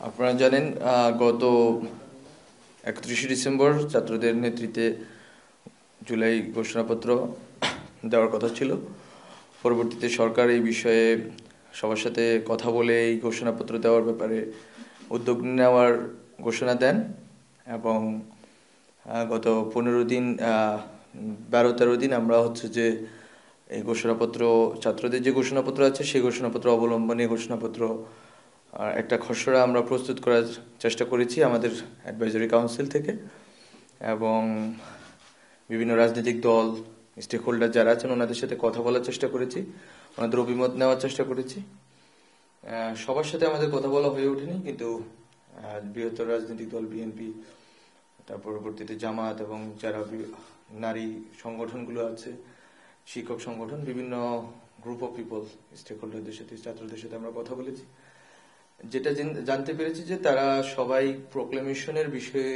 আপনারা জানেন গত 31শে ডিসেম্বর ছাত্রদের নেতৃত্বে জুলাই ঘোষণাপত্র দেওয়ার কথা ছিল। পরবর্তীতে সরকার এই বিষয়ে সবার সাথে কথা বলে এই ঘোষণাপত্র দেওয়ার ব্যাপারে উদ্যোগ নেওয়ার ঘোষণা দেন এবং গত 15 দিন 12-13 দিন আমরা যে এই ঘোষণাপত্র ছাত্রদের যে ঘোষণাপত্র আছে সেই ঘোষণাপত্র অবলম্বনে ঘোষণাপত্র একটা খসড়া আমরা প্রস্তুত করার চেষ্টা করেছি আমাদের অ্যাডভাইজারি কাউন্সিল থেকে এবং বিভিন্ন রাজনৈতিক দল স্টেক হোল্ডার যারা আছেন ওনাদের সাথে কথা বলার চেষ্টা করেছি, ওনাদের অভিমত নেওয়ার চেষ্টা করেছি। সবার সাথে আমাদের কথা বলা হয়ে ওঠেনি, কিন্তু বৃহত্তর রাজনৈতিক দল বিএনপি, তার পরবর্তীতে জামাত এবং যারা নারী সংগঠনগুলো আছে, শিক্ষক সংগঠন, বিভিন্ন গ্রুপ অফ পিপল, স্টেক হোল্ডারদের সাথে, ছাত্রদের সাথে আমরা কথা বলেছি। যেটা জানতে পেরেছি যে তারা সবাই প্রোক্লেমেশনের বিষয়ে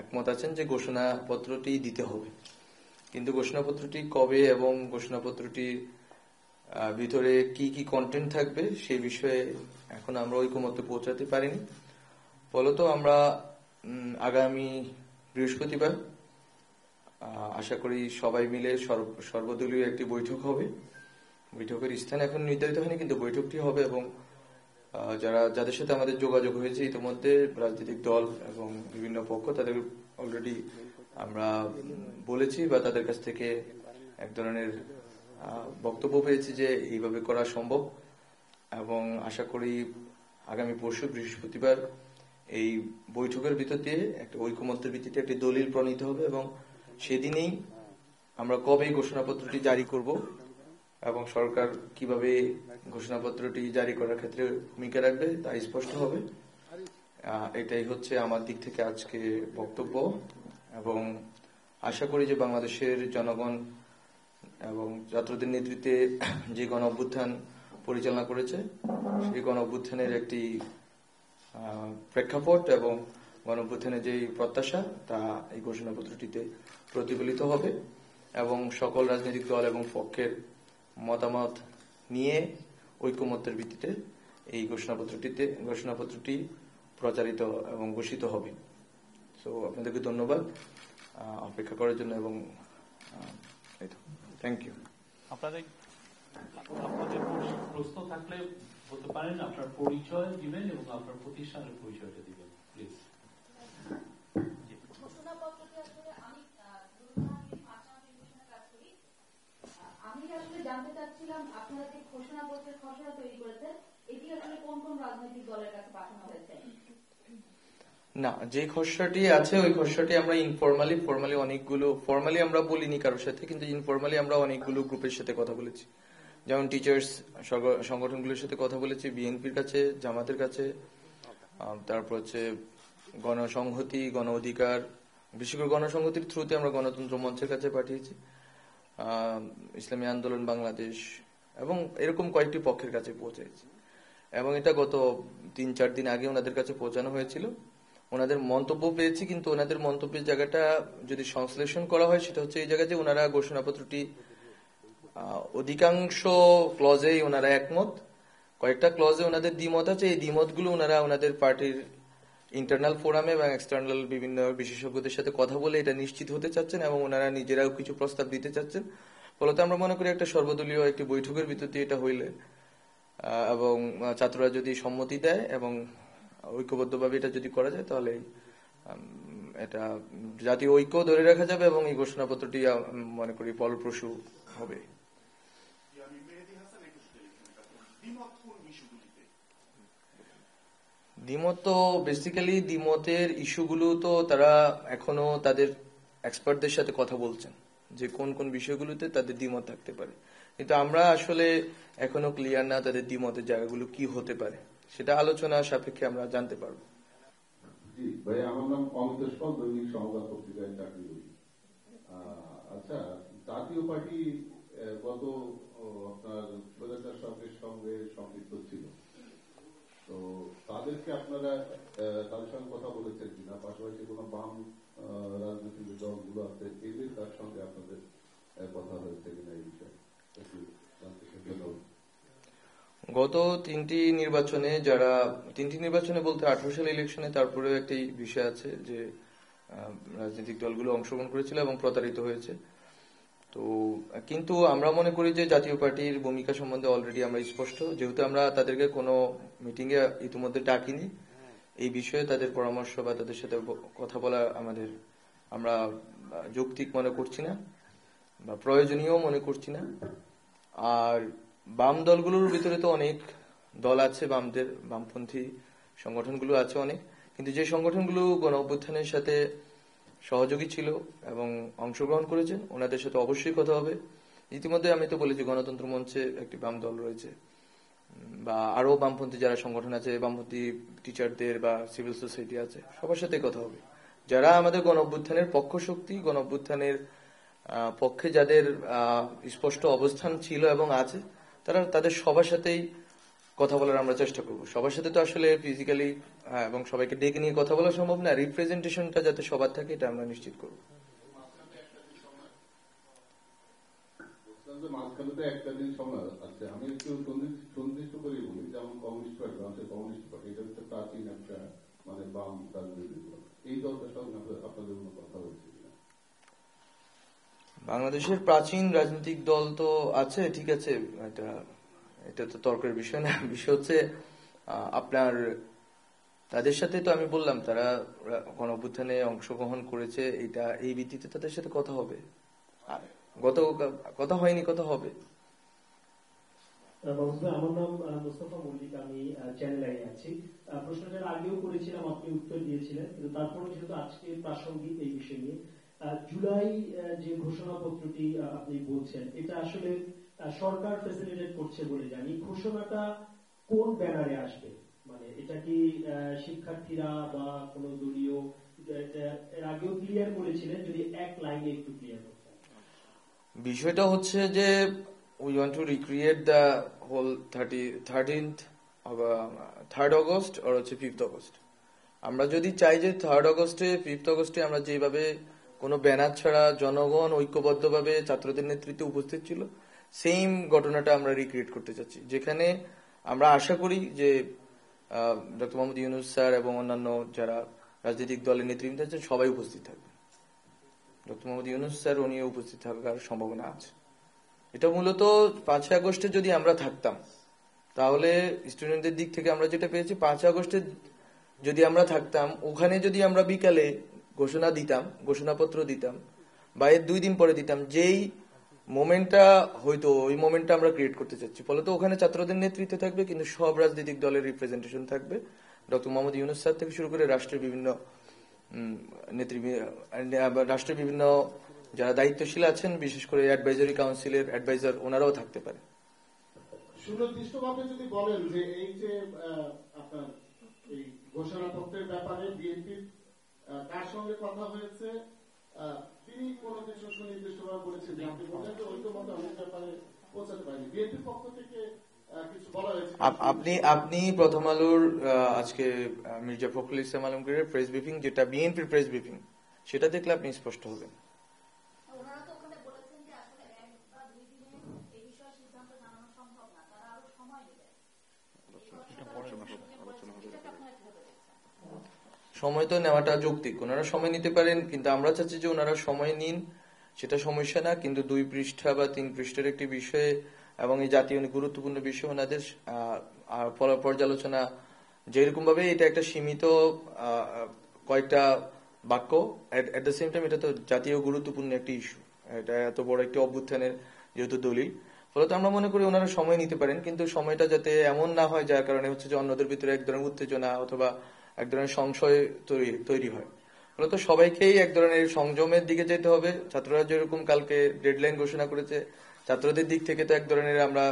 একমত আছেন যে ঘোষণাপত্রটি দিতে হবে, কিন্তু ঘোষণাপত্রটি কবে এবং ঘোষণাপত্রটির ভিতরে কি কি কন্টেন্ট থাকবে সেই বিষয়ে এখন আমরা ঐকমত্যে পৌঁছাতে পারিনি। ফলত আমরা আগামী বৃহস্পতিবার আশা করি সবাই মিলে সর্বদলীয় একটি বৈঠক হবে। বৈঠকের স্থান এখন নির্ধারিত হয়নি, কিন্তু বৈঠকটি হবে এবং যাদের সাথে আমাদের যোগাযোগ হয়েছে ইতিমধ্যে রাজনৈতিক দল এবং বিভিন্ন পক্ষ, তাদের অলরেডি আমরা বলেছি বা তাদের কাছ থেকে এক ধরনের বক্তব্য পেয়েছি যে এইভাবে করা সম্ভব এবং আশা করি আগামী পরশু বৃহস্পতিবার এই বৈঠকের ভিতর দিয়ে একটা ঐকমত্যের ভিত্তিতে একটি দলিল প্রণীত হবে এবং সেদিনেই আমরা কবে ঘোষণাপত্রটি জারি করব এবং সরকার কিভাবে ঘোষণাপত্রটি জারি করার ক্ষেত্রে ভূমিকা রাখবে তা স্পষ্ট হবে। এটাই আমার দিক থেকে আজকে বক্তব্য এবং আশা করি যে বাংলাদেশের জনগণ এবং ছাত্রদের নেতৃত্বে যে গণ অভ্যুত্থান পরিচালনা করেছে সেই গণ অভ্যুত্থানের একটি প্রেক্ষাপট এবং গণ অভ্যুত্থানের যে প্রত্যাশা তা এই ঘোষণাপত্রটিতে প্রতিফলিত হবে এবং সকল রাজনৈতিক দল এবং পক্ষের মতামত নিয়ে ঐকমত্যের ভিত্তিতে এই ঘোষণাপত্রটি প্রচারিত এবং ঘোষিত হবে। সো আপনাদেরকে ধন্যবাদ অপেক্ষা করার জন্য এবং থ্যাংক ইউ। আপনাদের প্রশ্ন থাকলে বলতে পারেন, আপনার পরিচয় দিবেন এবং আপনার প্রতিষ্ঠানের পরিচয়টা দিবেন প্লিজ। আমি আসলে জানতে চাচ্ছিলাম আপনারা যে ঘোষণাপত্রের খসড়া তৈরি করেছেন এটি আসলে কোন কোন রাজনৈতিক দলের কাছে পাঠানো হয়েছে? না, যে খসড়াটি আছে ওই খসড়াটি আমরা ফর্মালি অনেকগুলো, ফর্মালি আমরা বলিনি কারোর সাথে, কিন্তু ইনফর্মালি আমরা অনেকগুলো গ্রুপের সাথে কথা বলেছি, যেমন টিচার্স সংগঠনগুলোর সাথে কথা বলেছি, বিএনপির কাছে, জামাতের কাছে, তারপর গণসংহতি, গণ অধিকার, বিশেষ করে গণসংহতির থ্রুতে আমরা গণতন্ত্র মঞ্চের কাছে পাঠিয়েছি, ইসলামী আন্দোলন বাংলাদেশ এবং এরকম কয়েকটি পক্ষের কাছে পৌঁছেছি এবং এটা গত 3-4 দিন আগে ওনাদের কাছে পৌঁছানো হয়েছিল। ওনাদের মন্তব্য পেয়েছি, কিন্তু ওনাদের মন্তব্যের জায়গাটা যদি সংশ্লেষণ করা হয় সেটা এই জায়গায় যে ওনারা ঘোষণাপত্রটি অধিকাংশ ক্লজেই ওনারা একমত, কয়েকটা ক্লজে ওনাদের দ্বিমত আছে। এই দ্বিমতগুলো ওনারা ওনাদের পার্টির ইন্টারনাল ফোরামে এবং এক্সটার্নাল বিভিন্ন বিশেষজ্ঞদের সাথে কথা বলে এটা নিশ্চিত হতে চাচ্ছেন এবং ওনারা নিজেরাও কিছু প্রস্তাব দিতে চাচ্ছেন। ফলত আমরা মনে করি একটা সর্বদলীয় একটি বৈঠকের ভিতর দিয়ে এটা হইলে এবং ছাত্ররা যদি সম্মতি দেয় এবং ঐক্যবদ্ধভাবে এটা যদি করা যায় তাহলে এটা জাতীয় ঐক্য ধরে রাখা যাবে এবং এই ঘোষণাপত্রটি মনে করি ফলপ্রসূ হবে। দ্বিমত তো বেসিক্যালি দ্বিমতের ইস্যুগুলো তো তারা এখনো তাদের এক্সপার্টদের সাথে কথা বলছেন যে কোন কোন বিষয়গুলোতে তাদের দ্বিমত থাকতে পারে, কিন্তু আমরা আসলে এখনো ক্লিয়ার না তাদের দ্বিমতের জায়গাগুলো কি হতে পারে, সেটা আলোচনা সাপেক্ষে আমরা জানতে পারবো। জি ভাই, আমার নাম অমিতেশ পাল, দৈনিক সংবাদ পত্রিকায় চাকরি করি। আচ্ছা, জাতীয় পার্টি গত আপনার প্রজাতার সঙ্গে সম্পৃক্ত ছিল, তো তাদেরকে আপনারা তাদের সঙ্গে কথা বলেছেন কিনা? পাশাপাশি কোন বাম রাজনৈতিক দলগুলো আছে এদের তার সঙ্গে আপনাদের কথা হয়েছে কিনা এই বিষয়ে? গত তিনটি নির্বাচনে বলতে 18 সালে ইলেকশনে, তারপরে একটি বিষয় আছে যে রাজনৈতিক দলগুলো অংশগ্রহণ করেছিল এবং প্রতারিত হয়েছে। তো কিন্তু আমরা মনে করি যে জাতীয় পার্টির ভূমিকা সম্বন্ধে অলরেডি আমরা স্পষ্ট, যেহেতু আমরা তাদেরকে কোনো মিটিং এ ইতিমধ্যে ডাকিনি, এই বিষয়ে তাদের পরামর্শ বা তাদের সাথে কথা বলা আমরা যৌক্তিক মনে করছি না বা প্রয়োজনীয় মনে করছি না। আর বাম দলগুলোর ভিতরে তো অনেক দল আছে, বামপন্থী সংগঠনগুলো আছে অনেক, কিন্তু যে সংগঠনগুলো গণ অভ্যুত্থানের সাথে সহযোগী ছিল এবং অংশগ্রহণ করেছেন ওনাদের সাথে অবশ্যই কথা হবে। ইতিমধ্যে আমি তো বলেছি গণতন্ত্র মঞ্চে একটি বাম দল রয়েছে, বা আরো বামপন্থী যারা সংগঠন আছে, বামপন্থী টিচারদের বা সিভিল সোসাইটি আছে, সবার সাথে কথা হবে। যারা আমাদের গণ অভ্যুত্থানের পক্ষ শক্তি, গণ অভ্যুত্থানের পক্ষে যাদের স্পষ্ট অবস্থান ছিল এবং আছে, তাদের সবার সাথেই কথা বলার আমরা চেষ্টা করব। সবার সাথে তো আসলে ফিজিক্যালি এবং সবাইকে ডেকে নিয়ে কথা বলা সম্ভব না, রিপ্রেজেন্টেশনটা যাতে সবার থাকে এটা আমরা নিশ্চিত করব। মাঝখানে তো একটা দিন সময় আছে, আমি একটু সন্দিষ্ট করে বলি, যেমন কমিউনিস্ট পার্টি, বাংলাদেশের কমিউনিস্ট পার্টি, এটা হচ্ছে প্রাচীন একটা বাম রাজনৈতিক দল। এই দলটার সঙ্গে আপনাদের কোনো কথা হয়েছে কিনা? বাংলাদেশের প্রাচীন রাজনৈতিক দল তো আছে, ঠিক আছে, এটা তো তর্কের বিষয় না। বিষয় হচ্ছে আপনার তাদের সাথে তো আমি বললাম তারা গণ অভ্যুত্থানে অংশগ্রহণ করেছে, এই ভিত্তিতে তাদের সাথে কথা হবে। কথা হয়নি, কথা হবে। আমার নাম মোস্তফা মল্লিক, আমি চ্যানেল আই আছি। প্রশ্নটা আগেও করেছিলাম, আপনি উত্তর দিয়েছিলেন, কিন্তু তারপরে যেহেতু আজকে প্রাসঙ্গিক এই বিষয় নিয়ে, জুলাই যে ঘোষণাপত্রটি আপনি বলছেন, এটা আসলে সরকার ফ্যাসিলিটেট করছে বলে জানি। ঘোষণাটা কোন ব্যানারে আসবে? মানে এটা কি শিক্ষার্থীরা বা কোন দলীয়? এর আগেও ক্লিয়ার করেছিলেন, যদি এক লাইনে একটু ক্লিয়ার করতেন। বিষয়টা হচ্ছে যে we want to recreate the whole 3rd August or 5th August. আমরা যদি চাই যে 3rd August-এ 5th August-এ আমরা যেভাবে কোনো ব্যানার ছাড়া জনগণ ঐক্যবদ্ধভাবে ছাত্রদের নেতৃত্বে উপস্থিত ছিল, সেম ঘটনাটা আমরা রিক্রিয়েট করতে চাচ্ছি, যেখানে আমরা আশা করি যে ডক্টর মোহাম্মদ ইউনূস স্যার এবং অন্যান্য যারা রাজনৈতিক দলের নেতৃত্ব আছেন সবাই উপস্থিত থাকবে। ডক্টর মোহাম্মদ ইউনূস স্যার উনিও উপস্থিত থাকার সম্ভাবনা আছে। এটা মূলত 5 আগস্টে যদি আমরা থাকতাম, তাহলে স্টুডেন্টদের দিক থেকে আমরা যেটা পেয়েছি, 5 আগস্টে যদি আমরা থাকতাম, ওখানে যদি আমরা বিকালে ঘোষণাপত্র দিতাম বা এর 2 দিন পরে দিতাম, যেই মোমেন্টটা হয়তো ওই মোমেন্টটা আমরা ক্রিয়েট করতে চাচ্ছি। ফলত ওখানে ছাত্রদের নেতৃত্বে থাকবে, কিন্তু সব রাজনৈতিক দলের রিপ্রেজেন্টেশন থাকবে। ডক্টর মোহাম্মদ ইউনূস স্যার থেকে শুরু করে রাষ্ট্রের বিভিন্ন যারা দায়িত্বশীল আছেন, বিশেষ করে অ্যাডভাইজারি কাউন্সিলের অ্যাডভাইজার, ওনারাও থাকতে পারে। সুনির্দিষ্টভাবে যদি বলেন যে এই যে আপনার এই ঘোষণাপত্রের ব্যাপারে বিএনপির কার সঙ্গে কথা হয়েছে, তিনি কোনো কিছু সুনির্দিষ্টভাবে বলেছেন যে আপনি বলেন যে ঐক্যমত অনেক ব্যাপারে পৌঁছাতে পারেনি, বিএনপির পক্ষ থেকে কিছু বলা হয়েছে? আপনি প্রথম আলোর আজকে মির্জা ফখরুল ইসলাম আলমগীরের প্রেস ব্রিফিং, যেটা বিএনপির প্রেস ব্রিফিং, সেটা দেখলে আপনি স্পষ্ট হবেন। সময় তো নেওয়াটা যৌক্তিক, ওনারা সময় নিতে পারেন, কিন্তু আমরা চাচ্ছি যে ওনারা সময় নিন, সেটা সমস্যা না, কিন্তু 2 পৃষ্ঠা বা 3 পৃষ্ঠার একটি বিষয়ে এবং এই জাতীয় গুরুত্বপূর্ণ বিষয় ওনাদের পর্যালোচনা যেরকম ভাবে, এটা একটা সীমিত কয়েকটা বাক্য, এট দ্য সেম টাইম এটা তো জাতীয় গুরুত্বপূর্ণ একটি ইস্যু, এটা এত বড় একটি অভ্যুত্থানের যেহেতু দলিল, ফলত আমরা মনে করি ওনারা সময় নিতে পারেন, কিন্তু সময়টা যাতে এমন না হয় যার কারণে হচ্ছে যে অন্যদের ভিতরে এক ধরনের উত্তেজনা অথবা এক ধরনের সংশয় তৈরি হয়। ফলত সবাইকেই এক ধরনের সংযমের দিকে যেতে হবে। ছাত্ররা যেরকম কালকে ডেডলাইন ঘোষণা করেছে, ছাত্রদের দিক থেকে তো এক ধরনের আমরা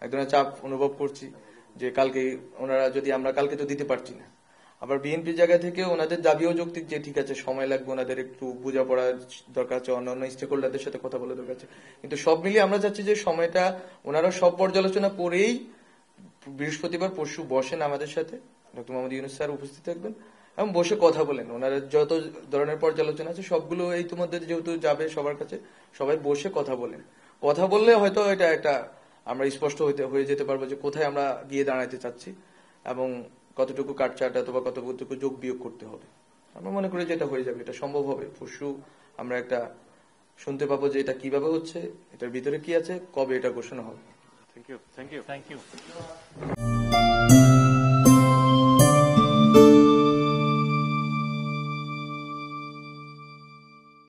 এক ধরনের চাপ অনুভব করছি যে আমরা কালকে তো দিতে পারছি না। আবার বিএনপির জায়গা থেকে ওনাদের দাবিও যৌক্তিক যে ঠিক আছে সময় লাগবে, ওনাদের একটু বোঝাপড়া দরকার আছে, অন্যান্য স্টেক হোল্ডারদের সাথে কথা বলা দরকার আছে, কিন্তু সব মিলিয়ে আমরা চাচ্ছি যে সময়টা ওনারা সব পর্যালোচনা করেই বৃহস্পতিবার পরশু বসেন আমাদের সাথে, ডক্টর মোহাম্মদ ইউনূস স্যার উপস্থিত থাকবেন এবং বসে কথা বলেন। ওনারা যত ধরনের পর্যালোচনা আছে সবগুলো ইতিমধ্যে যেহেতু যাবে সবার কাছে, সবাই বসে কথা বলেন। কথা বললে হয়তো এটা একটা আমরা স্পষ্ট হয়ে যেতে পারবো যে কোথায় আমরা গিয়ে দাঁড়াতে চাচ্ছি এবং কতটুকু কাটছাট অথবা কতটুকু যোগ বিয়োগ করতে হবে। আমরা মনে করি যে এটা হয়ে যাবে, এটা সম্ভব হবে। পরশু আমরা একটা শুনতে পাবো যে এটা কিভাবে হচ্ছে, এটার ভিতরে কি আছে, কবে এটা ঘোষণা হবে। Thank you. Thank you.